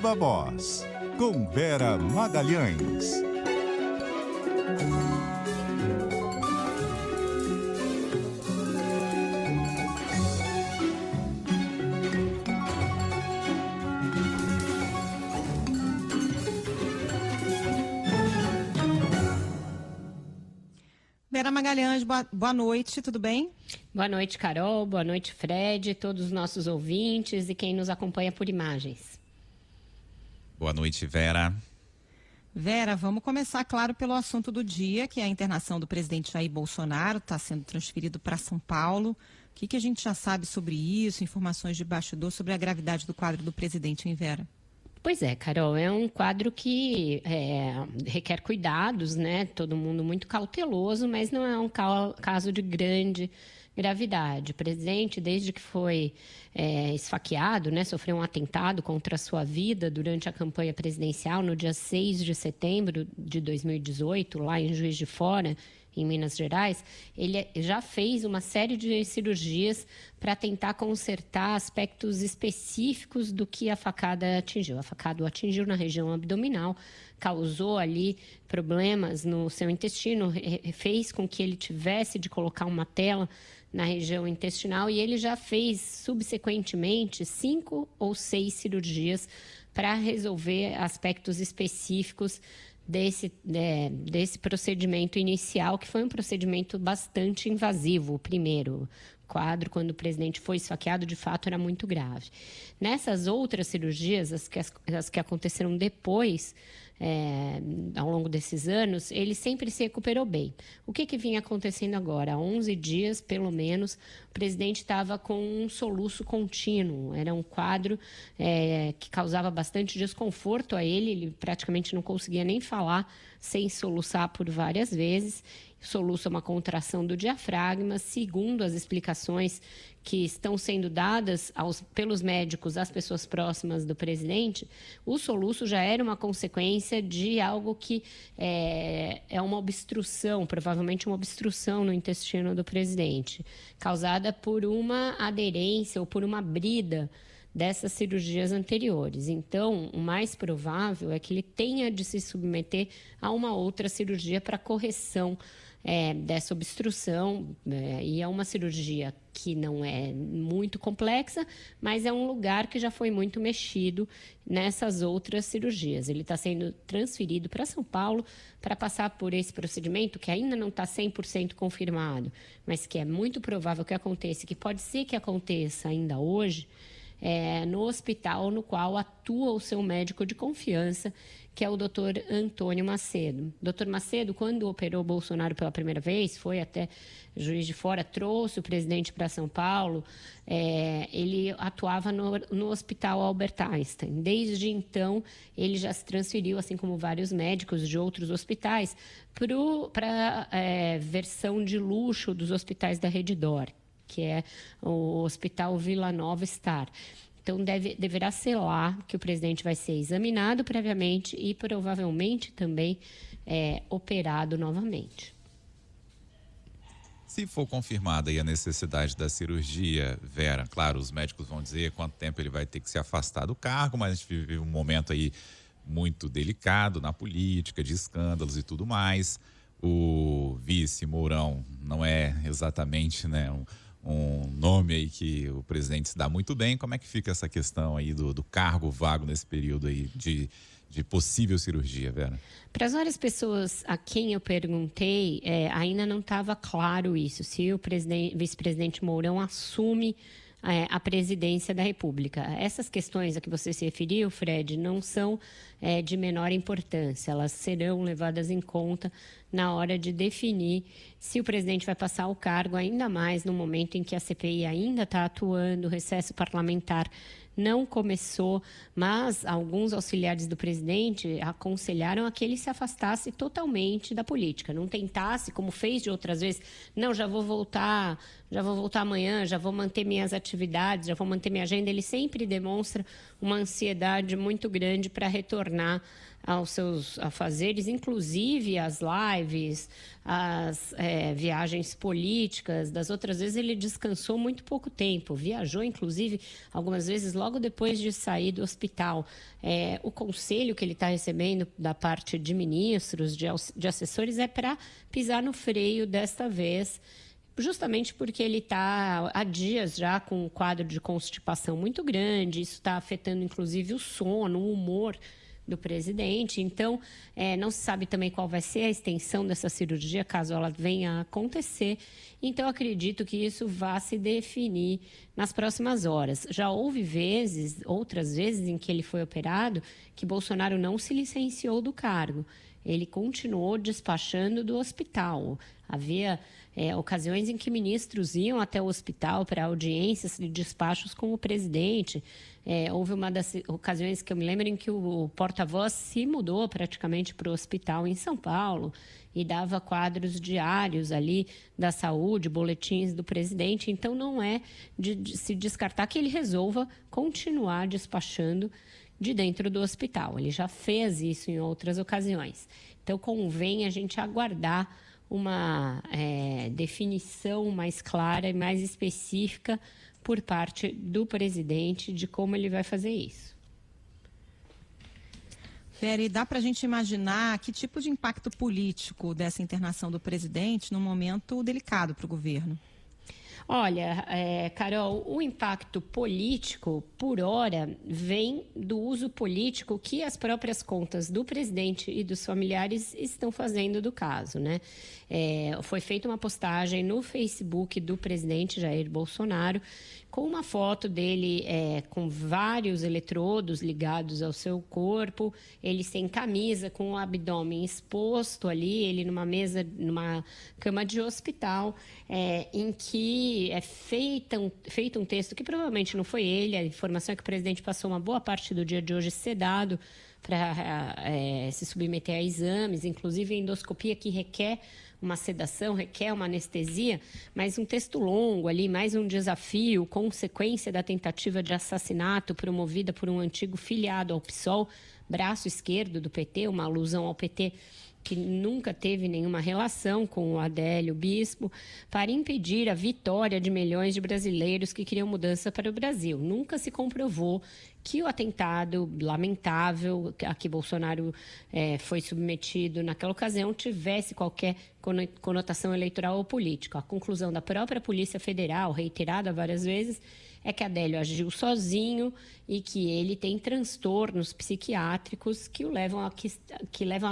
Viva Voz, com Vera Magalhães. Vera Magalhães, boa noite, tudo bem? Boa noite, Carol, boa noite, Fred, todos os nossos ouvintes e quem nos acompanha por imagens. Boa noite, Vera. Vera, vamos começar, claro, pelo assunto do dia, que é a internação do presidente Jair Bolsonaro, está sendo transferido para São Paulo. O que a gente já sabe sobre isso, informações de bastidor sobre a gravidade do quadro do presidente, hein, Vera? Pois é, Carol, é um quadro que requer cuidados, né? Todo mundo muito cauteloso, mas não é um caso de grande gravidade. O presidente, desde que foi esfaqueado, né, sofreu um atentado contra a sua vida durante a campanha presidencial no dia 6 de setembro de 2018, lá em Juiz de Fora, em Minas Gerais, ele já fez uma série de cirurgias para tentar consertar aspectos específicos do que a facada atingiu. A facada o atingiu na região abdominal, causou ali problemas no seu intestino, fez com que ele tivesse de colocar uma tela na região intestinal e ele já fez, subsequentemente, 5 ou 6 cirurgias para resolver aspectos específicos desse procedimento inicial, que foi um procedimento bastante invasivo. O primeiro quadro, quando o presidente foi esfaqueado, de fato era muito grave. Nessas outras cirurgias, as que aconteceram depois, ao longo desses anos, ele sempre se recuperou bem. O que vinha acontecendo agora? Há 11 dias, pelo menos, o presidente estava com um soluço contínuo. Era um quadro que causava bastante desconforto a ele. Ele praticamente não conseguia nem falar sem soluçar por várias vezes. O soluço é uma contração do diafragma. Segundo as explicações que estão sendo dadas pelos médicos às pessoas próximas do presidente, o soluço já era uma consequência de algo que é uma obstrução, provavelmente uma obstrução no intestino do presidente, causada por uma aderência ou por uma brida dessas cirurgias anteriores. Então, o mais provável é que ele tenha de se submeter a uma outra cirurgia para correção dessa obstrução, e é uma cirurgia que não é muito complexa, mas é um lugar que já foi muito mexido nessas outras cirurgias. Ele está sendo transferido para São Paulo para passar por esse procedimento que ainda não está 100% confirmado, mas que é muito provável que aconteça, que pode ser que aconteça ainda hoje, no hospital no qual atua o seu médico de confiança, que é o Dr. Antônio Macedo. Dr. Macedo, quando operou Bolsonaro pela primeira vez, foi até Juiz de Fora, trouxe o presidente para São Paulo, ele atuava no Hospital Albert Einstein. Desde então, ele já se transferiu, assim como vários médicos de outros hospitais, para a versão de luxo dos hospitais da Redditor, que é o Hospital Vila Nova Star. Então, deverá ser lá que o presidente vai ser examinado previamente e provavelmente também operado novamente. Se for confirmada aí a necessidade da cirurgia, Vera, claro, os médicos vão dizer quanto tempo ele vai ter que se afastar do cargo, mas a gente vive um momento aí muito delicado na política, de escândalos e tudo mais. O vice Mourão não é exatamente, né, um nome aí que o presidente se dá muito bem. Como é que fica essa questão aí do cargo vago nesse período aí de possível cirurgia, Vera? Para as várias pessoas a quem eu perguntei, ainda não estava claro isso, se o vice-presidente Mourão assume a presidência da República. Essas questões a que você se referiu, Fred, não são de menor importância. Elas serão levadas em conta na hora de definir se o presidente vai passar o cargo, ainda mais no momento em que a CPI ainda está atuando, o recesso parlamentar não começou, mas alguns auxiliares do presidente aconselharam a que ele se afastasse totalmente da política, não tentasse, como fez de outras vezes, não, já vou voltar já vou voltar amanhã, já vou manter minhas atividades, já vou manter minha agenda. Ele sempre demonstra uma ansiedade muito grande para retornar aos seus afazeres, inclusive as lives, as viagens políticas. Das outras vezes ele descansou muito pouco tempo, viajou inclusive algumas vezes logo depois de sair do hospital. O conselho que ele está recebendo da parte de ministros, de assessores, é para pisar no freio desta vez, justamente porque ele está há dias já com um quadro de constipação muito grande. Isso está afetando inclusive o sono, o humor do presidente. Então, não se sabe também qual vai ser a extensão dessa cirurgia, caso ela venha a acontecer. Então, acredito que isso vá se definir nas próximas horas. Já houve outras vezes em que ele foi operado, que Bolsonaro não se licenciou do cargo. Ele continuou despachando do hospital. Havia ocasiões em que ministros iam até o hospital para audiências de despachos com o presidente. Houve uma das ocasiões que eu me lembro em que o porta-voz se mudou praticamente para o hospital em São Paulo e dava quadros diários ali da saúde, boletins do presidente. Então, não é de se descartar que ele resolva continuar despachando de dentro do hospital. Ele já fez isso em outras ocasiões. Então, convém a gente aguardar uma definição mais clara e mais específica por parte do presidente de como ele vai fazer isso. Vera, e dá para a gente imaginar que tipo de impacto político dessa internação do presidente num momento delicado para o governo? Olha, Carol, o impacto político, por hora, vem do uso político que as próprias contas do presidente e dos familiares estão fazendo do caso, né? Foi feita uma postagem no Facebook do presidente Jair Bolsonaro com uma foto dele com vários eletrodos ligados ao seu corpo, ele sem camisa, com o abdômen exposto ali, ele numa mesa, numa cama de hospital, em que feito um texto que provavelmente não foi ele. A informação é que o presidente passou uma boa parte do dia de hoje sedado para se submeter a exames, inclusive a endoscopia, que requer uma sedação, requer uma anestesia, mas um texto longo ali, mais um desafio, consequência da tentativa de assassinato promovida por um antigo filiado ao PSOL, braço esquerdo do PT, uma alusão ao PT que nunca teve nenhuma relação com o Adélio Bispo, para impedir a vitória de milhões de brasileiros que queriam mudança para o Brasil. Nunca se comprovou que o atentado lamentável a que Bolsonaro foi submetido naquela ocasião tivesse qualquer conotação eleitoral ou política. A conclusão da própria Polícia Federal, reiterada várias vezes, é que Adélio agiu sozinho e que ele tem transtornos psiquiátricos que levam a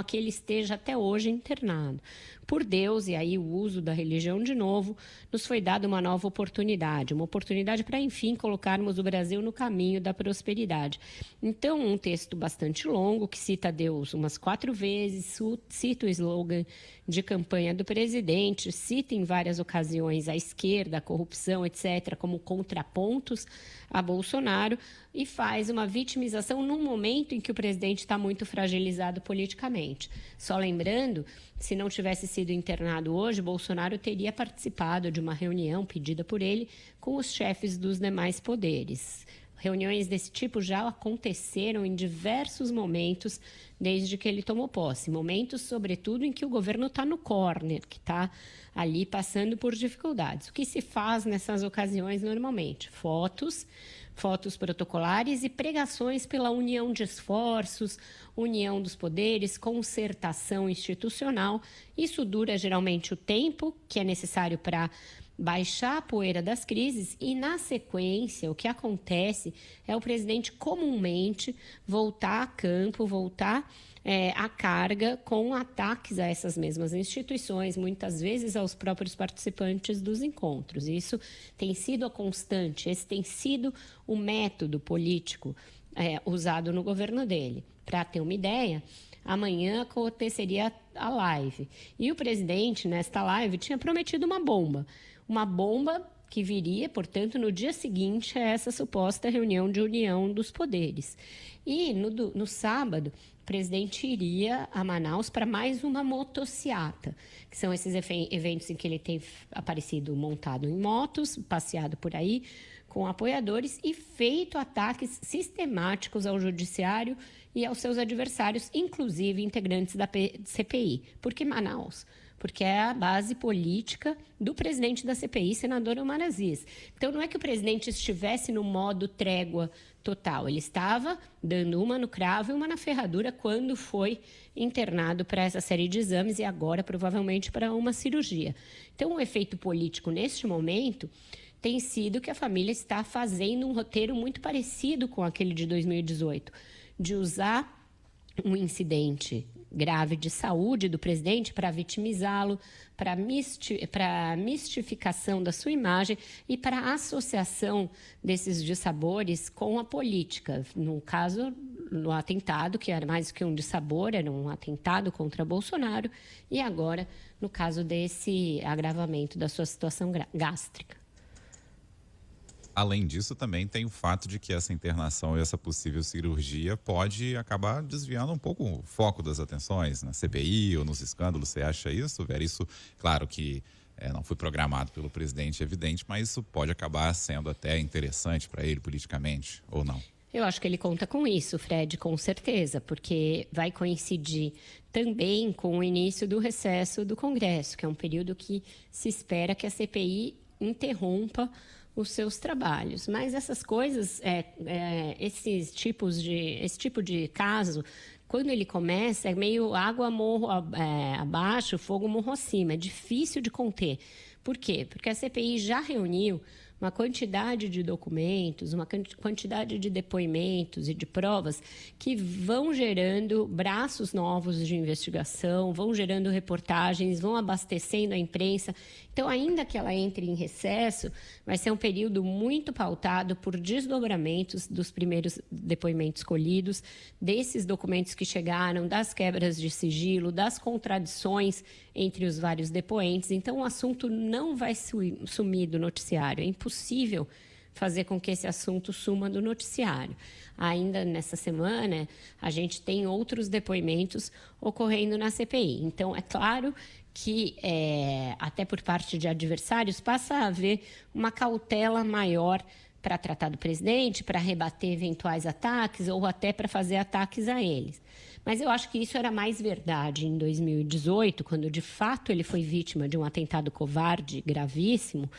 que ele esteja até hoje internado. Por Deus, e aí o uso da religião de novo, nos foi dada uma nova oportunidade, para, enfim, colocarmos o Brasil no caminho da prosperidade. Então, um texto bastante longo, que cita Deus umas 4 vezes, cita o slogan de campanha do presidente, cita em várias ocasiões a esquerda, a corrupção, etc., como contrapontos a Bolsonaro, e faz uma vitimização num momento em que o presidente está muito fragilizado politicamente. Só lembrando, se não tivesse sido internado hoje, Bolsonaro teria participado de uma reunião pedida por ele com os chefes dos demais poderes. Reuniões desse tipo já aconteceram em diversos momentos desde que ele tomou posse. Momentos, sobretudo, em que o governo está no corner, que está ali passando por dificuldades. O que se faz nessas ocasiões normalmente? Fotos protocolares e pregações pela união de esforços, união dos poderes, concertação institucional. Isso dura geralmente o tempo que é necessário para baixar a poeira das crises e, na sequência, o que acontece é o presidente comumente voltar a campo, voltar à carga com ataques a essas mesmas instituições, muitas vezes aos próprios participantes dos encontros. Isso tem sido a constante, esse tem sido o método político usado no governo dele. Para ter uma ideia, amanhã aconteceria a live. E o presidente, nesta live, tinha prometido uma bomba que viria, portanto, no dia seguinte a essa suposta reunião de união dos poderes. E no sábado, o presidente iria a Manaus para mais uma motociata, que são esses eventos em que ele tem aparecido montado em motos, passeado por aí com apoiadores e feito ataques sistemáticos ao judiciário e aos seus adversários, inclusive integrantes da CPI. Por que Manaus? Porque é a base política do presidente da CPI, senador Omar Aziz. Então, não é que o presidente estivesse no modo trégua total. Ele estava dando uma no cravo e uma na ferradura quando foi internado para essa série de exames e agora, provavelmente, para uma cirurgia. Então, o efeito político, neste momento, tem sido que a família está fazendo um roteiro muito parecido com aquele de 2018, de usar um incidente grave de saúde do presidente para vitimizá-lo, para mistificação da sua imagem e para a associação desses dissabores com a política. No caso, no atentado, que era mais que um dissabor, era um atentado contra Bolsonaro, e agora, no caso desse agravamento da sua situação gástrica. Além disso, também tem o fato de que essa internação e essa possível cirurgia pode acabar desviando um pouco o foco das atenções na CPI ou nos escândalos. Você acha isso, Vera? Isso, claro que não foi programado pelo presidente, é evidente, mas isso pode acabar sendo até interessante para ele politicamente, ou não? Eu acho que ele conta com isso, Fred, com certeza, porque vai coincidir também com o início do recesso do Congresso, que é um período que se espera que a CPI interrompa os seus trabalhos. Mas essas coisas, esse tipo de caso, quando ele começa, é meio água morro abaixo, fogo morro acima. É difícil de conter. Por quê? Porque a CPI já reuniu uma quantidade de documentos, uma quantidade de depoimentos e de provas que vão gerando braços novos de investigação, vão gerando reportagens, vão abastecendo a imprensa. Então, ainda que ela entre em recesso, vai ser um período muito pautado por desdobramentos dos primeiros depoimentos colhidos, desses documentos que chegaram, das quebras de sigilo, das contradições entre os vários depoentes. Então, o assunto não vai sumir do noticiário. É impossível fazer com que esse assunto suma do noticiário. Ainda nessa semana, a gente tem outros depoimentos ocorrendo na CPI. Então, é claro que, até por parte de adversários, passa a haver uma cautela maior para tratar do presidente, para rebater eventuais ataques ou até para fazer ataques a eles. Mas eu acho que isso era mais verdade em 2018, quando de fato ele foi vítima de um atentado covarde gravíssimo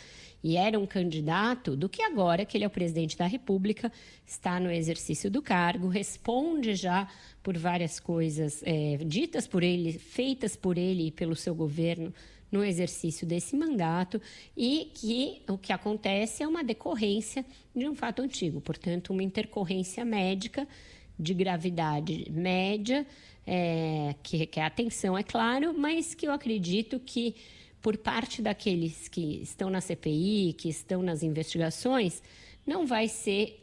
e era um candidato, do que agora que ele é o presidente da República, está no exercício do cargo, responde já por várias coisas ditas por ele, feitas por ele e pelo seu governo no exercício desse mandato, e que o que acontece é uma decorrência de um fato antigo, portanto, uma intercorrência médica de gravidade média, que requer atenção, é claro, mas que eu acredito que, por parte daqueles que estão na CPI, que estão nas investigações, não vai ser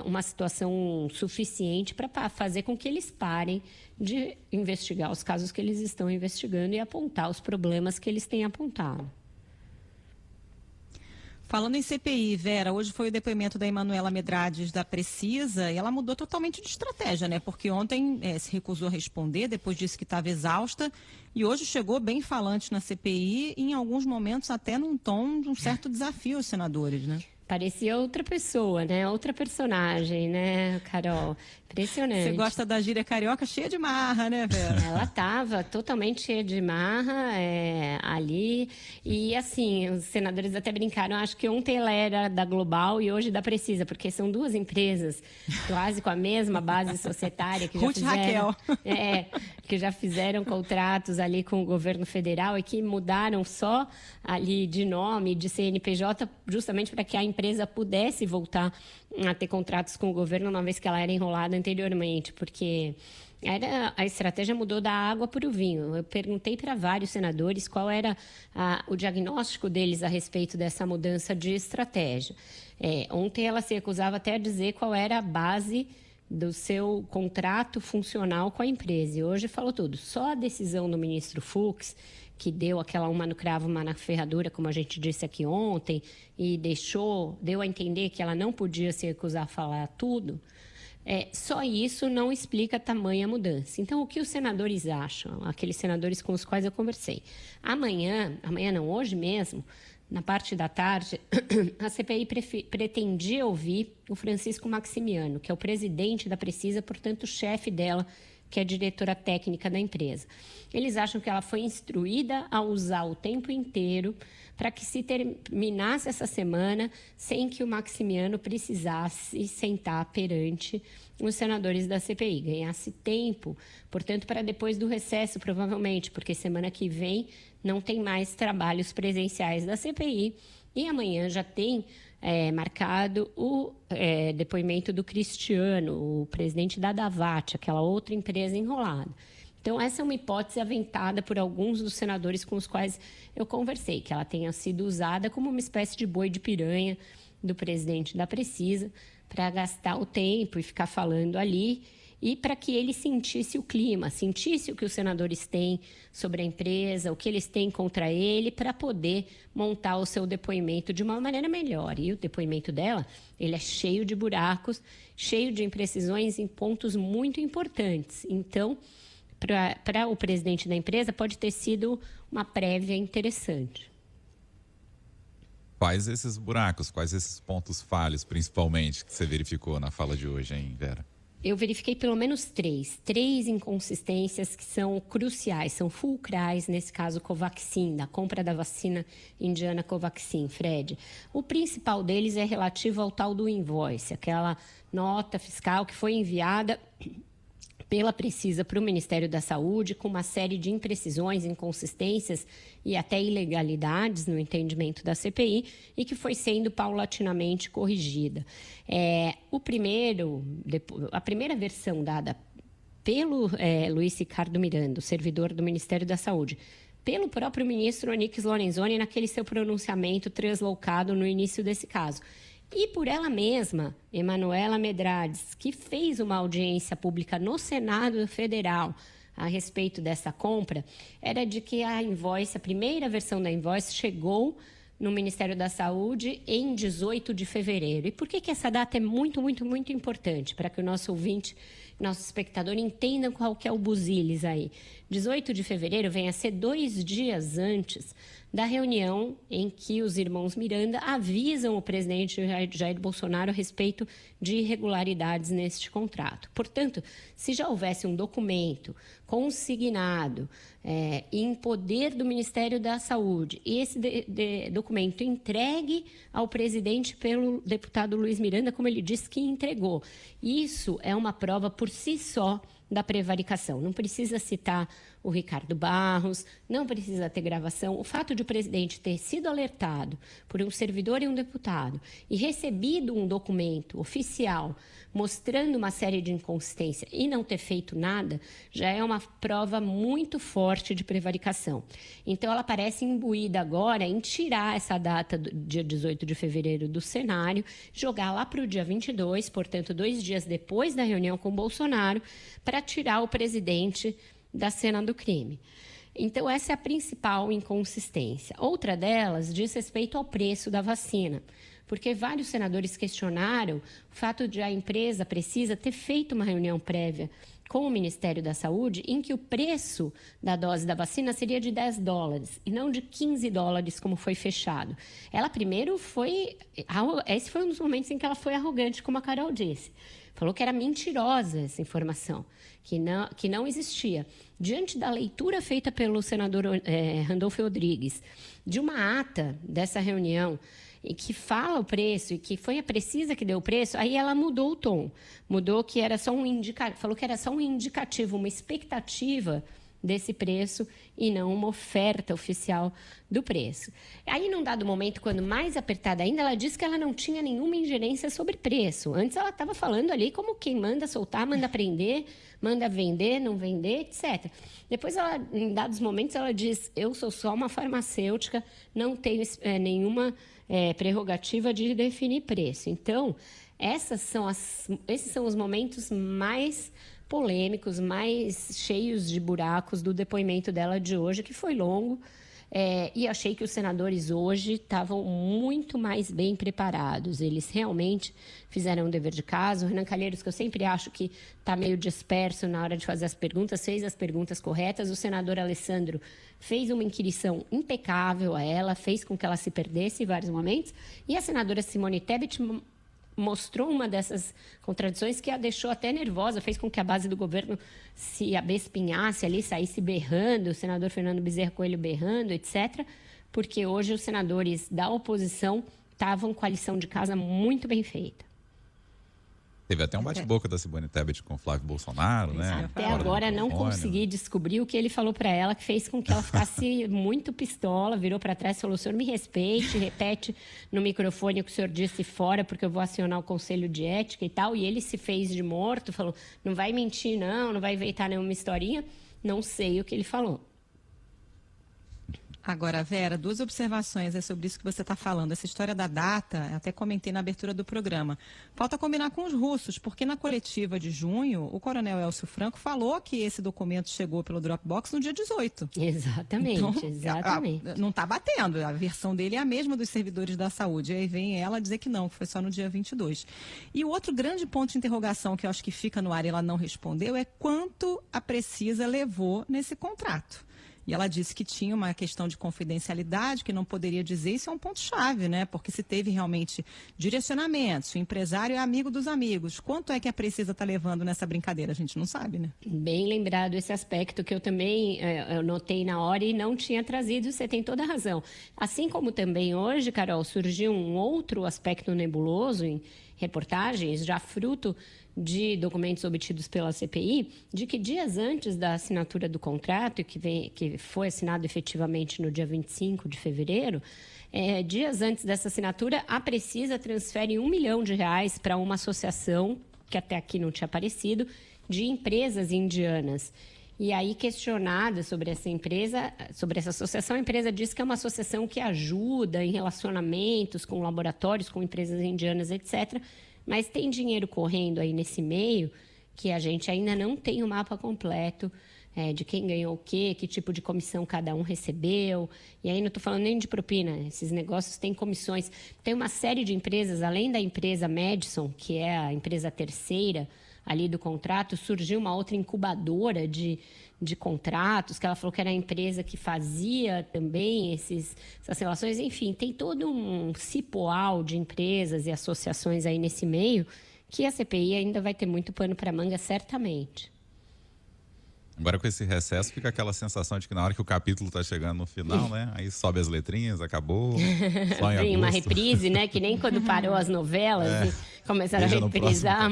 uma situação suficiente para fazer com que eles parem de investigar os casos que eles estão investigando e apontar os problemas que eles têm apontado. Falando em CPI, Vera, hoje foi o depoimento da Emanuela Medrades da Precisa e ela mudou totalmente de estratégia, né? Porque ontem se recusou a responder, depois disse que estava exausta e hoje chegou bem falante na CPI e em alguns momentos até num tom de um certo desafio aos senadores, né? Parecia outra pessoa, né? Outra personagem, né, Carol? Impressionante. Você gosta da gíria carioca cheia de marra, né, Vera? Ela estava totalmente cheia de marra ali. E, assim, os senadores até brincaram. Acho que ontem ela era da Global e hoje da Precisa, porque são duas empresas quase com a mesma base societária. Que já Ruth fizeram, Raquel. Que já fizeram contratos ali com o governo federal e que mudaram só ali de nome, de CNPJ, justamente para que a empresa pudesse voltar a ter contratos com o governo, uma vez que ela era enrolada anteriormente, porque a estratégia mudou da água para o vinho. Eu perguntei para vários senadores qual era o diagnóstico deles a respeito dessa mudança de estratégia. Ontem ela se recusava até a dizer qual era a base do seu contrato funcional com a empresa. E hoje falou tudo. Só a decisão do ministro Fux, que deu aquela uma no cravo, uma na ferradura, como a gente disse aqui ontem, e deu a entender que ela não podia se recusar a falar tudo, só isso não explica tamanha mudança. Então, o que os senadores acham, aqueles senadores com os quais eu conversei? Amanhã não, hoje mesmo, na parte da tarde, a CPI pretendia ouvir o Francisco Maximiano, que é o presidente da Precisa, portanto, o chefe dela, que é a diretora técnica da empresa. Eles acham que ela foi instruída a usar o tempo inteiro para que se terminasse essa semana sem que o Maximiano precisasse sentar perante os senadores da CPI, ganhasse tempo, portanto, para depois do recesso, provavelmente, porque semana que vem não tem mais trabalhos presenciais da CPI e amanhã já tem marcado o depoimento do Cristiano, o presidente da Davat, aquela outra empresa enrolada. Então, essa é uma hipótese aventada por alguns dos senadores com os quais eu conversei, que ela tenha sido usada como uma espécie de boi de piranha do presidente da Precisa para gastar o tempo e ficar falando ali e para que ele sentisse o clima, sentisse o que os senadores têm sobre a empresa, o que eles têm contra ele, para poder montar o seu depoimento de uma maneira melhor. E o depoimento dela, ele é cheio de buracos, cheio de imprecisões em pontos muito importantes. Então, para o presidente da empresa, pode ter sido uma prévia interessante. Quais esses buracos, quais esses pontos falhos, principalmente, que você verificou na fala de hoje, hein, Vera? Eu verifiquei pelo menos três inconsistências que são cruciais, são fulcrais, nesse caso, Covaxin, da compra da vacina indiana Covaxin, Fred. O principal deles é relativo ao tal do invoice, aquela nota fiscal que foi enviada pela Precisa para o Ministério da Saúde, com uma série de imprecisões, inconsistências e até ilegalidades no entendimento da CPI e que foi sendo paulatinamente corrigida. A primeira versão dada pelo Luiz Ricardo Miranda, o servidor do Ministério da Saúde, pelo próprio ministro Onyx Lorenzoni naquele seu pronunciamento translocado no início desse caso. E por ela mesma, Emanuela Medrades, que fez uma audiência pública no Senado Federal a respeito dessa compra, era de que a primeira versão da invoice chegou no Ministério da Saúde em 18 de fevereiro. E por que essa data é muito, muito, muito importante? Para que o nosso ouvinte, nosso espectador entendam qual que é o busilis aí. 18 de fevereiro vem a ser 2 dias antes da reunião em que os irmãos Miranda avisam o presidente Jair Bolsonaro a respeito de irregularidades neste contrato. Portanto, se já houvesse um documento consignado em poder do Ministério da Saúde e esse documento entregue ao presidente pelo deputado Luiz Miranda, como ele disse que entregou, isso é uma prova por si só da prevaricação. Não precisa citar o Ricardo Barros, não precisa ter gravação. O fato de o presidente ter sido alertado por um servidor e um deputado e recebido um documento oficial mostrando uma série de inconsistências e não ter feito nada, já é uma prova muito forte de prevaricação. Então, ela parece imbuída agora em tirar essa data do dia 18 de fevereiro do cenário, jogar lá para o dia 22, portanto, 2 dias depois da reunião com Bolsonaro, para tirar o presidente da cena do crime. Então, essa é a principal inconsistência. Outra delas diz respeito ao preço da vacina, porque vários senadores questionaram o fato de a empresa Precisa ter feito uma reunião prévia com o Ministério da Saúde em que o preço da dose da vacina seria de $10 e não de $15, como foi fechado. Ela primeiro esse foi um dos momentos em que ela foi arrogante, como a Carol disse. Falou que era mentirosa essa informação, que não existia. Diante da leitura feita pelo senador Randolfo Rodrigues, de uma ata dessa reunião, e que fala o preço, e que foi a Precisa que deu o preço, aí ela mudou o tom. Mudou que era só falou que era só um indicativo, uma expectativa desse preço e não uma oferta oficial do preço. Aí, num dado momento, quando mais apertada ainda, ela disse que ela não tinha nenhuma ingerência sobre preço. Antes ela estava falando ali como quem manda soltar, manda prender, manda vender, não vender, etc. Depois, em dados momentos, ela diz, eu sou só uma farmacêutica, não tenho nenhuma prerrogativa de definir preço. Então, esses são os momentos mais polêmicos, mais cheios de buracos do depoimento dela de hoje, que foi longo. E achei que os senadores hoje estavam muito mais bem preparados. Eles realmente fizeram um dever de casa. O Renan Calheiros, que eu sempre acho que está meio disperso na hora de fazer as perguntas, fez as perguntas corretas. O senador Alessandro fez uma inquirição impecável a ela, fez com que ela se perdesse em vários momentos. E a senadora Simone Tebet mostrou uma dessas contradições que a deixou até nervosa, fez com que a base do governo se abespinhasse ali, saísse berrando, o senador Fernando Bezerra Coelho berrando, etc., porque hoje os senadores da oposição estavam com a lição de casa muito bem feita. Teve até um bate-boca da Simone Tebet com o Flávio Bolsonaro, né? Até agora não consegui descobrir o que ele falou para ela, que fez com que ela ficasse muito pistola, virou para trás e falou: o senhor me respeite, repete no microfone o que o senhor disse fora, porque eu vou acionar o Conselho de Ética e tal. E ele se fez de morto, falou: não vai mentir não vai inventar nenhuma historinha. Não sei o que ele falou. Agora, Vera, 2 observações sobre isso que você está falando. Essa história da data, até comentei na abertura do programa. Falta combinar com os russos, porque na coletiva de junho, o coronel Elcio Franco falou que esse documento chegou pelo Dropbox no dia 18. Exatamente, então, exatamente. Não está batendo. A versão dele é a mesma dos servidores da saúde. Aí vem ela dizer que não, que foi só no dia 22. E o outro grande ponto de interrogação que eu acho que fica no ar e ela não respondeu é quanto a Precisa levou nesse contrato. E ela disse que tinha uma questão de confidencialidade, que não poderia dizer. Isso é um ponto-chave, né? Porque se teve realmente direcionamento, se o empresário é amigo dos amigos, quanto é que a Precisa está levando nessa brincadeira? A gente não sabe, né? Bem lembrado esse aspecto que eu também eu notei na hora e não tinha trazido, você tem toda a razão. Assim como também hoje, Carol, surgiu um outro aspecto nebuloso em reportagens, já fruto de documentos obtidos pela CPI, de que dias antes da assinatura do contrato, que foi assinado efetivamente no dia 25 de fevereiro, dias antes dessa assinatura, a Precisa transfere R$1 milhão para uma associação, que até aqui não tinha aparecido, de empresas indianas. E aí, questionada sobre essa empresa, sobre essa associação, a empresa diz que é uma associação que ajuda em relacionamentos com laboratórios, com empresas indianas, etc., mas tem dinheiro correndo aí nesse meio que a gente ainda não tem o mapa completo de quem ganhou o quê, que tipo de comissão cada um recebeu. E aí não estou falando nem de propina, esses negócios têm comissões. Tem uma série de empresas, além da empresa Madison, que é a empresa terceira ali do contrato, surgiu uma outra incubadora de contratos, que ela falou que era a empresa que fazia também essas relações. Enfim, tem todo um cipoal de empresas e associações aí nesse meio que a CPI ainda vai ter muito pano para manga, certamente. Agora, com esse recesso, fica aquela sensação de que na hora que o capítulo está chegando no final, né? Aí sobe as letrinhas, acabou, só em Vem uma reprise, né? Que nem quando parou as novelas e começaram a reprisar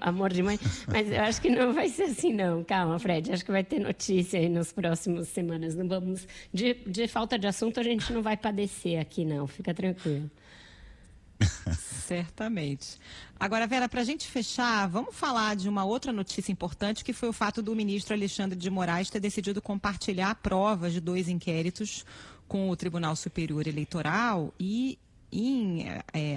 Amor de Mãe. Mas eu acho que não vai ser assim, não. Calma, Fred. Acho que vai ter notícia aí nas próximas semanas. Não vamos... De falta de assunto, a gente não vai padecer aqui, não. Fica tranquilo. Certamente. Agora, Vera, para a gente fechar, vamos falar de uma outra notícia importante, que foi o fato do ministro Alexandre de Moraes ter decidido compartilhar provas de 2 inquéritos com o Tribunal Superior Eleitoral e, em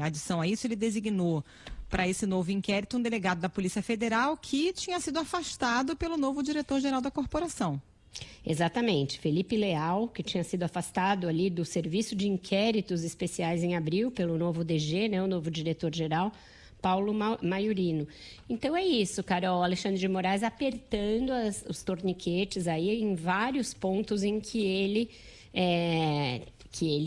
adição a isso, ele designou para esse novo inquérito um delegado da Polícia Federal que tinha sido afastado pelo novo diretor-geral da corporação. Exatamente. Felipe Leal, que tinha sido afastado ali do Serviço de Inquéritos Especiais em abril pelo novo DG, né, o novo diretor-geral, Paulo Maiorino. Então é isso, Carol. Alexandre de Moraes apertando os torniquetes aí em vários pontos em que ele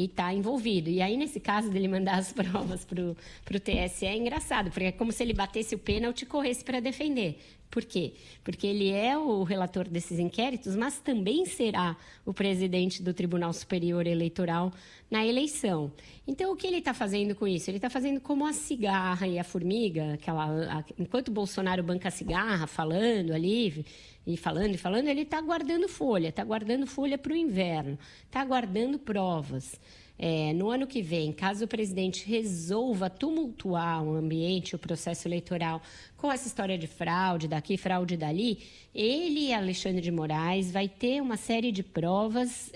está envolvido. E aí, nesse caso dele mandar as provas para o TSE, é engraçado, porque é como se ele batesse o pênalti e corresse para defender. Por quê? Porque ele é o relator desses inquéritos, mas também será o presidente do Tribunal Superior Eleitoral na eleição. Então, o que ele está fazendo com isso? Ele está fazendo como a cigarra e a formiga, enquanto o Bolsonaro banca a cigarra, falando ali, e falando, ele está guardando folha para o inverno, está guardando provas. No ano que vem, caso o presidente resolva tumultuar o ambiente, o processo eleitoral, com essa história de fraude daqui, fraude dali, ele e Alexandre de Moraes vai ter uma série de provas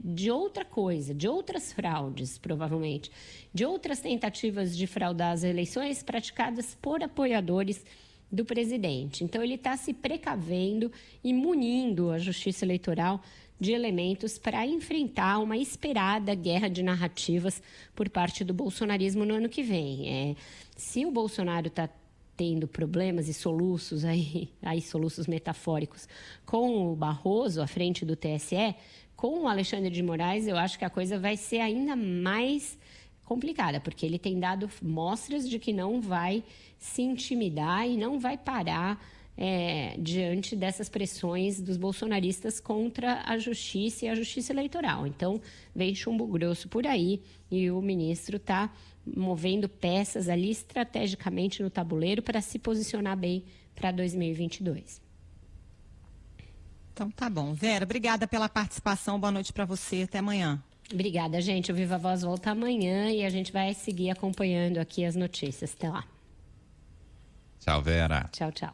de outra coisa, de outras fraudes, provavelmente, de outras tentativas de fraudar as eleições praticadas por apoiadores do presidente. Então, ele está se precavendo e munindo a Justiça Eleitoral de elementos para enfrentar uma esperada guerra de narrativas por parte do bolsonarismo no ano que vem. Se o Bolsonaro está tendo problemas e soluços, aí soluços metafóricos, com o Barroso à frente do TSE, com o Alexandre de Moraes, eu acho que a coisa vai ser ainda mais complicada, porque ele tem dado mostras de que não vai se intimidar e não vai parar diante dessas pressões dos bolsonaristas contra a justiça e a justiça eleitoral. Então, vem chumbo grosso por aí e o ministro está movendo peças ali estrategicamente no tabuleiro para se posicionar bem para 2022. Então tá bom. Vera, obrigada pela participação. Boa noite para você. Até amanhã. Obrigada, gente. O Viva Voz volta amanhã e a gente vai seguir acompanhando aqui as notícias. Até lá. Tchau, Vera. Tchau, tchau.